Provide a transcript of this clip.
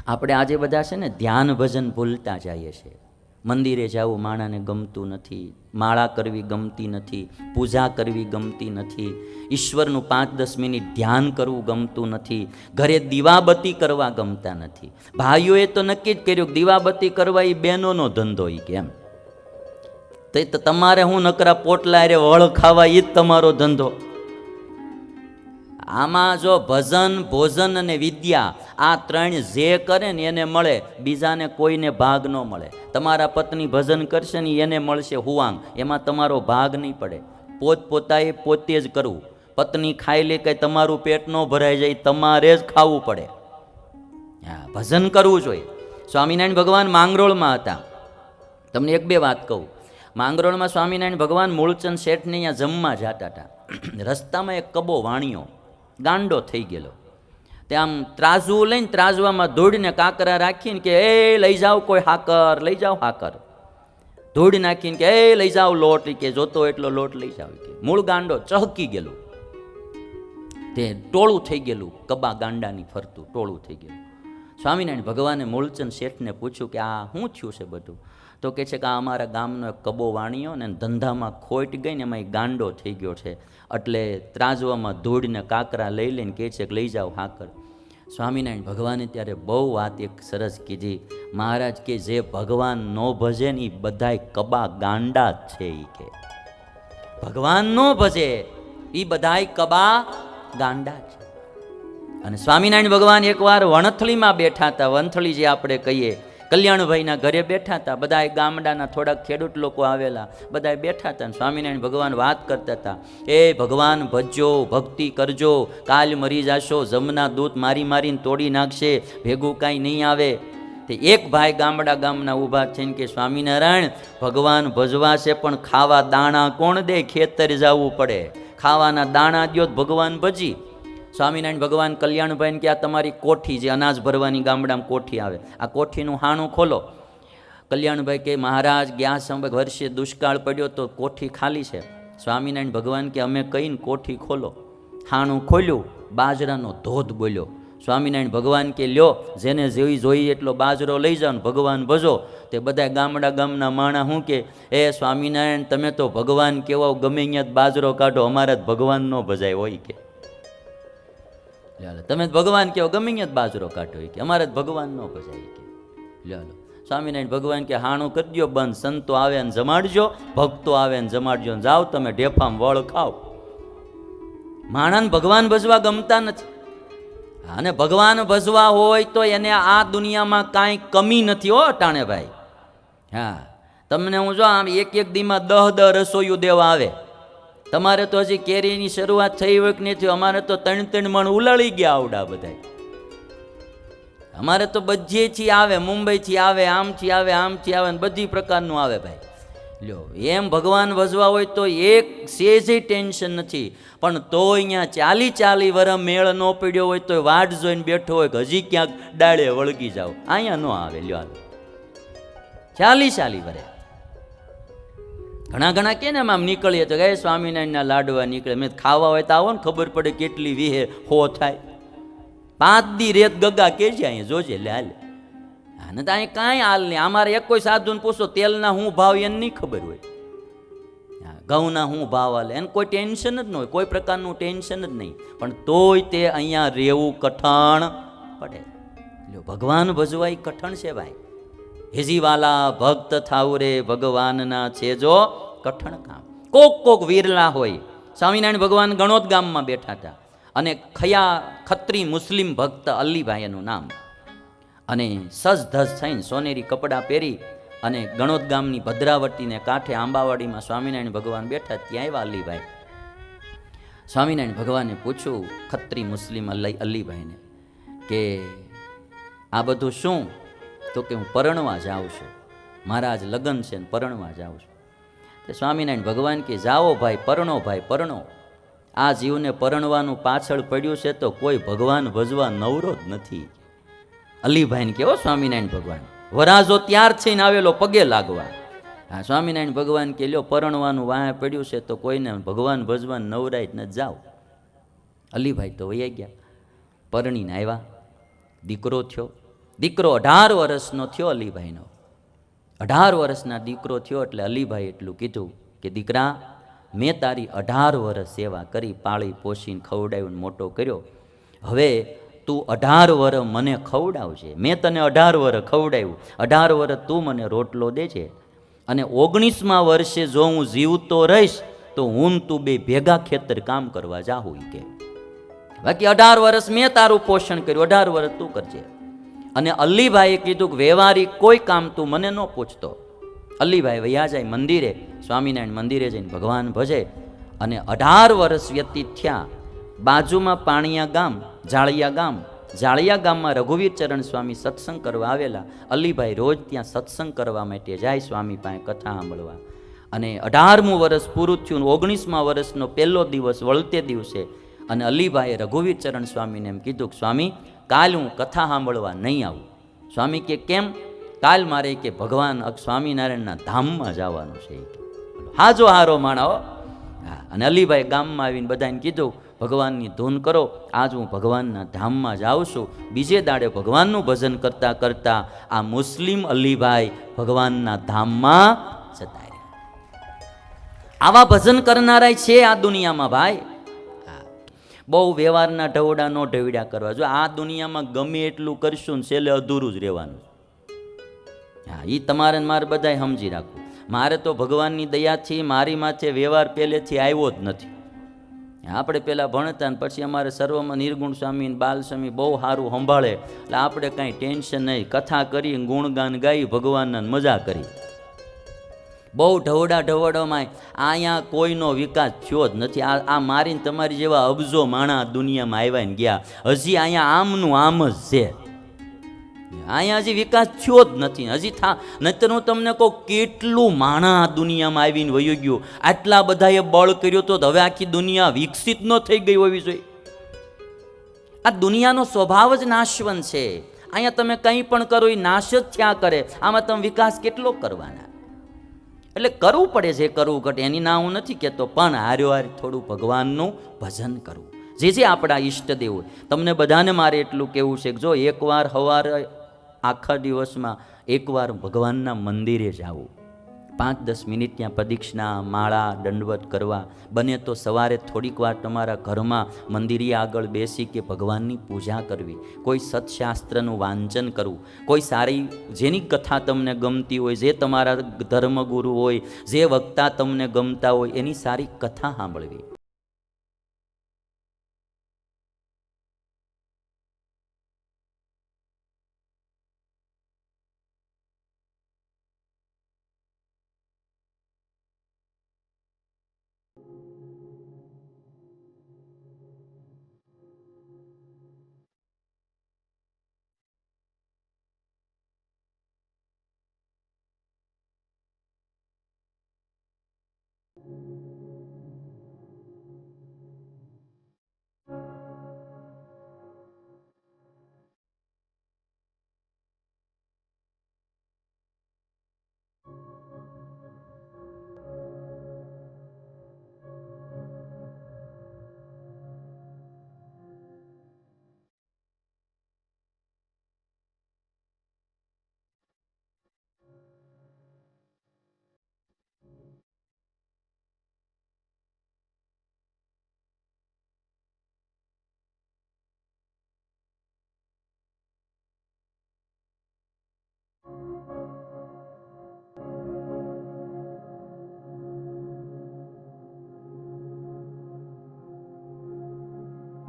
આપણે આજે બધા છે ને ધ્યાન ભજન ભૂલતા જઈએ છીએ. મંદિરે જવું માણાને ગમતું નથી, માળા કરવી ગમતી નથી, પૂજા કરવી ગમતી નથી, ઈશ્વરનું 5-10 મિનિટ ધ્યાન કરવું ગમતું નથી, ઘરે દીવાબત્તી કરવા ગમતા નથી. ભાઈઓએ તો નક્કી જ કર્યું કે દીવાબત્તી કરવા એ બહેનોનો ધંધો. એ કેમ તો તમારે હું નકરા પોટલા રે વળ ખાવા એ જ તમારો ધંધો. આમાં જો ભજન ભોજન અને વિદ્યા આ ત્રણ જે કરે ને એને મળે, બીજાને કોઈને ભાગ ન મળે. તમારા પત્ની ભજન કરશે ને એને મળશે હુવાંગ, એમાં તમારો ભાગ નહીં પડે. પોતપોતાએ પોતે જ કરવું. પત્ની ખાઈ લે કંઈ તમારું પેટ ન ભરાઈ જાય, તમારે જ ખાવું પડે. હા, ભજન કરવું જોઈએ. સ્વામિનારાયણ ભગવાન માંગરોળમાં હતા. તમને એક બે વાત કહું. માંગરોળમાં સ્વામિનારાયણ ભગવાન મૂળચંદ શેઠને અહીંયા જમવા જતા હતા. રસ્તામાં એક કબો વાણિયો ગાંડો થઈ ગયેલો. ત્યાં આમ ત્રાજવું લઈને ત્રાજવામાં ધૂળને કાંકરા રાખીને કે એ લઈ જાઓ કોઈ હાકર, લઈ જાઓ હાકર. ધૂળ નાખીને કે એ લઈ જાઓ લોટ, કે જોતો એટલો લોટ લઈ જાઓ. કે મૂળ ગાંડો ચહકી ગયેલું, તે ટોળું થઈ ગયેલું, કબા ગાંડાની ફરતું ટોળું થઈ ગયેલું. સ્વામિનારાયણ ભગવાને મૂળચંદ શેઠને પૂછ્યું કે આ શું થયું છે બધું? તો કહે છે કે આ અમારા ગામનો એક કબો વાણિયો ને ધંધામાં ખોટ ગઈ ને એમાં ગાંડો થઈ ગયો છે, એટલે ત્રાજવામાં ધૂળને કાંકરા લઈ લઈને કહે છે કે લઈ જાઓ હાકર. સ્વામિનારાયણ ભગવાને ત્યારે બહુ વાત એક સરસ કીધી. મહારાજ કે જે ભગવાન ન ભજે ને એ બધાય કબા ગાંડા જ છે. એ કે ભગવાન ન ભજે એ બધાય કબા ગાંડા છે. અને સ્વામિનારાયણ ભગવાન એકવાર વણથલીમાં બેઠા હતા. વણથલી જે આપણે કહીએ, કલ્યાણભાઈના ઘરે બેઠા હતા. બધા ગામડાના થોડાક ખેડૂત લોકો આવેલા, બધા બેઠા હતા. સ્વામિનારાયણ ભગવાન વાત કરતા હતા, એ ભગવાન ભજજો, ભક્તિ કરજો, કાલ મરી જાશો, જમના દૂધ મારી મારીને તોડી નાખશે, ભેગું કાંઈ નહીં આવે. તે એક ભાઈ ગામના ઊભા થઈને કે સ્વામિનારાયણ ભગવાન ભજવા છે પણ ખાવા દાણા કોણ દે? ખેતર જવું પડે, ખાવાના દાણા દ્યો ભગવાન ભજી. સ્વામિનારાયણ ભગવાન કલ્યાણભાઈને કે આ તમારી કોઠી, જે અનાજ ભરવાની ગામડામાં કોઠી આવે, આ કોઠીનું હાણું ખોલો. કલ્યાણભાઈ કે મહારાજ ગયા વર્ષે દુષ્કાળ પડ્યો તો કોઠી ખાલી છે. સ્વામિનારાયણ ભગવાન કે અમે કહીને કોઠી ખોલો. હાણું ખોલ્યું, બાજરાનો ધોધ બોલ્યો. સ્વામિનારાયણ ભગવાન કે લ્યો, જેને જેવી જોઈએ એટલો બાજરો લઈ જાઓ ને ભગવાન ભજો. તે બધા ગામના માણા શું કે એ સ્વામિનારાયણ તમે તો ભગવાન કેવો ગમે અહીંયા જ બાજરો કાઢો, અમારા જ ભગવાન ન ભજાય હોય. કે તમે ભગવાન કેવો ગમે જ બાજરો કાઢો, કે અમારે જ ભગવાન ન ભજાય. કે લ્યો સ્વામિનારાયણ ભગવાન કે હાણું કરી દો બંધ, સંતો આવે ને જમાડજો, ભક્તો આવે ને જમાડજો, જાઓ તમે ઢેફામ વળ ખાઓ. માણસને ભગવાન ભજવા ગમતા નથી. અને ભગવાન ભજવા હોય તો એને આ દુનિયામાં કાંઈ કમી નથી હો ટાણે ભાઈ. હા, તમને હું જો આમ એક દીમાં 10 રસોઈયું દેવા આવે. તમારે તો હજી કેરીની શરૂઆત થઈ હોય કે નથી, અમારે તો 3 મણ ઉલાળી ગયા આવડા બધા. અમારે તો બધેથી આવે, મુંબઈથી આવે, આમથી આવે, આમથી આવે, બધી પ્રકારનું આવે ભાઈ. લ્યો, એમ ભગવાન ભજવા હોય તો એક સેજે ટેન્શન નથી. પણ તો અહીંયા 40 વર્ષ મેળ ન પડ્યો હોય તો વાટ જોઈને બેઠો હોય કે હજી ક્યાંક ડાળે વળગી જાવ, અહીંયા ન આવે. લ્યો, 40 વર્ષ ઘણા કે ને આમ નીકળીએ તો ગયા સ્વામિનારાયણના લાડવા નીકળે. મેં ખાવા હોય તો આવો ને ખબર પડે કેટલી વિહે હો થાય. 5 દી રેત ગગા કે છે અહીંયા જોજે લે હાલે. અને તો અહીં કાંઈ હાલ નહીં. અમારે એક કોઈ સાધુને પૂછો તેલના શું ભાવ એને નહીં ખબર હોય, ઘઉંના શું ભાવ હાલે, એને કોઈ ટેન્શન જ ન હોય, કોઈ પ્રકારનું ટેન્શન જ નહીં. પણ તોય તે અહીંયા રહેવું કઠણ પડે. ભગવાન ભજવા એ કઠણ છે ભાઈ. હેજીવાલા ભક્ત થાવ રે ભગવાનના છે જો કઠણ કામ. કોક વીરલા હોય. સ્વામિનારાયણ ભગવાન ગણોદ ગામમાં બેઠા હતા અને ખત્રી મુસ્લિમ ભક્ત અલ્લીભાઈ એનું નામ, અને સજ ધજ થઈને સોનેરી કપડાં પહેરી અને ગણોદ ગામની ભદ્રાવતીને કાંઠે આંબાવાડીમાં સ્વામિનારાયણ ભગવાન બેઠા. ત્યાં આવ્યા અલ્લીભાઈ. સ્વામિનારાયણ ભગવાને પૂછ્યું ખત્રી મુસ્લિમ અલ્લીભાઈને કે આ બધું શું? તો કે હું પરણવા જાઉં છું, મારા આજ લગ્ન છે ને પરણવા જાઉં છું. તે સ્વામિનારાયણ ભગવાન કે જાઓ ભાઈ, પરણો ભાઈ, પરણો. આ જીવને પરણવાનું પાછળ પડ્યું છે તો કોઈ ભગવાન ભજવા નવરો જ નથી. અલ્લીભાઈને કેવો સ્વામિનારાયણ ભગવાન વરાજો ત્યાર થઈને આવેલો પગે લાગવા. હા, સ્વામિનારાયણ ભગવાન કે લ્યો પરણવાનું વાંહે પડ્યું છે તો કોઈને ભગવાન ભજવા નવરાય જ ન જાઓ. અલ્લીભાઈ તો વૈયા ગયા, પરણીને આવ્યા, દીકરો થયો. દીકરો 18 વર્ષનો થયો અલીભાઈનો. 18 વર્ષના દીકરો થયો એટલે અલીભાઈ એટલું કીધું કે દીકરા, મેં તારી 18 વર્ષ સેવા કરી, પાળી પોષીને ખવડાવીને મોટો કર્યો. હવે તું 18 વર્ષ મને ખવડાવજે. મેં તને 18 વર્ષ ખવડાવ્યું, 18 વર્ષ તું મને રોટલો દેજે. અને 19મા વર્ષે જો હું જીવતો રહીશ તો હું તું બે ભેગા ખેતર કામ કરવા જાહું કે. બાકી 18 વર્ષ મેં તારું પોષણ કર્યું, 18 વર્ષ તું કરજે. અને અલીભાઈએ કીધું કે વ્યવહારિક કોઈ કામ તું મને ન પૂછતો. અલીભાઈ વયા જાય મંદિરે, સ્વામિનારાયણ મંદિરે જઈને ભગવાન ભજે. અને 18 વર્ષ વ્યતીત થયા. બાજુમાં પાણીયા ગામ, જાળિયા ગામમાં રઘુવીર ચરણ સ્વામી સત્સંગ કરવા આવેલા. અલીભાઈ રોજ ત્યાં સત્સંગ કરવા માટે જાય, સ્વામી પાસે કથા સાંભળવા. અને 18મું વર્ષ પૂરું થયું, 19મા વર્ષનો પહેલો દિવસ વળતે દિવસે. અને અલીભાઈએ રઘુવીર ચરણ સ્વામીને એમ કીધું કે સ્વામી, કાલ હું કથા સાંભળવા નહીં આવું. સ્વામી કે કેમ? કાલ મારે કે ભગવાન સ્વામિનારાયણના ધામમાં જવાનું છે. હાજો હારો માણાઓ. અને અલીભાઈ ગામમાં આવીને બધાને કીધું ભગવાનની ધૂન કરો, આજ હું ભગવાનના ધામમાં જાઉં છું. બીજે દાડે ભગવાનનું ભજન કરતાં કરતાં આ મુસ્લિમ અલીભાઈ ભગવાનના ધામમાં જતા રહ્યા. આવા ભજન કરનારા છે આ દુનિયામાં ભાઈ. બહુ વ્યવહારના ઢવડા નો ઢવડ્યા કરવા. જો આ દુનિયામાં ગમે એટલું કરશું ને છેલ્લે અધૂરું જ રહેવાનું. હા, એ તમારે મારે બધાય સમજી રાખવું. મારે તો ભગવાનની દયાથી મારી માથે વ્યવહાર પહેલેથી આવ્યો જ નથી. આપણે પહેલાં ભણતા ને પછી અમારે સર્વમાં નિર્ગુણ સ્વામી ને બાલ સ્વામી બહુ સારું સંભાળે એટલે આપણે કાંઈ ટેન્શન નહીં. કથા કરી, ગુણગાન ગાઈ, ભગવાનના મજા કરી. બહુ ઢવડામાં અહીંયા કોઈનો વિકાસ થયો જ નથી. આ મારીને તમારી જેવા અબજો માણા દુનિયામાં આવ્યા ને ગયા. હજી અહીંયા આમનું આમ જ છે. અહીંયા હજી વિકાસ થયો જ નથી. હજી નહીતર હું તમને કહું કેટલું માણા દુનિયામાં આવીને વયું ગયું. આટલા બધાએ બળ કર્યો તો હવે આખી દુનિયા વિકસિત ન થઈ ગઈ હોવી જોઈએ. આ દુનિયાનો સ્વભાવ જ નાશવંત છે. અહીંયા તમે કંઈ પણ કરો એ નાશ જ થયા કરે. આમાં તમે વિકાસ કેટલો કરવાના? એટલે કરવું પડે છે, કરવું ઘટે એની ના હું નથી કહેતો, પણ હાર્યો થોડું ભગવાનનું ભજન કરવું. જે આપણા ઈષ્ટદેવ હોય. તમને બધાને મારે એટલું કહેવું છે કે જો એકવાર સવારે આખા દિવસમાં એકવાર ભગવાનના મંદિરે જાવું, 5-10 મિનિટ ત્યાં પ્રદક્ષિણા, માળા, દંડવત કરવા. બને તો સવારે થોડીક વાર તમારા ઘરમાં મંદિરે આગળ બેસી કે ભગવાનની પૂજા કરવી, કોઈ સત્શાસ્ત્રનું વાંચન કરવું, કોઈ સારી જેની કથા તમને ગમતી હોય, જે તમારા ધર્મગુરુ હોય, જે વક્તા તમને ગમતા હોય એની સારી કથા સાંભળવી.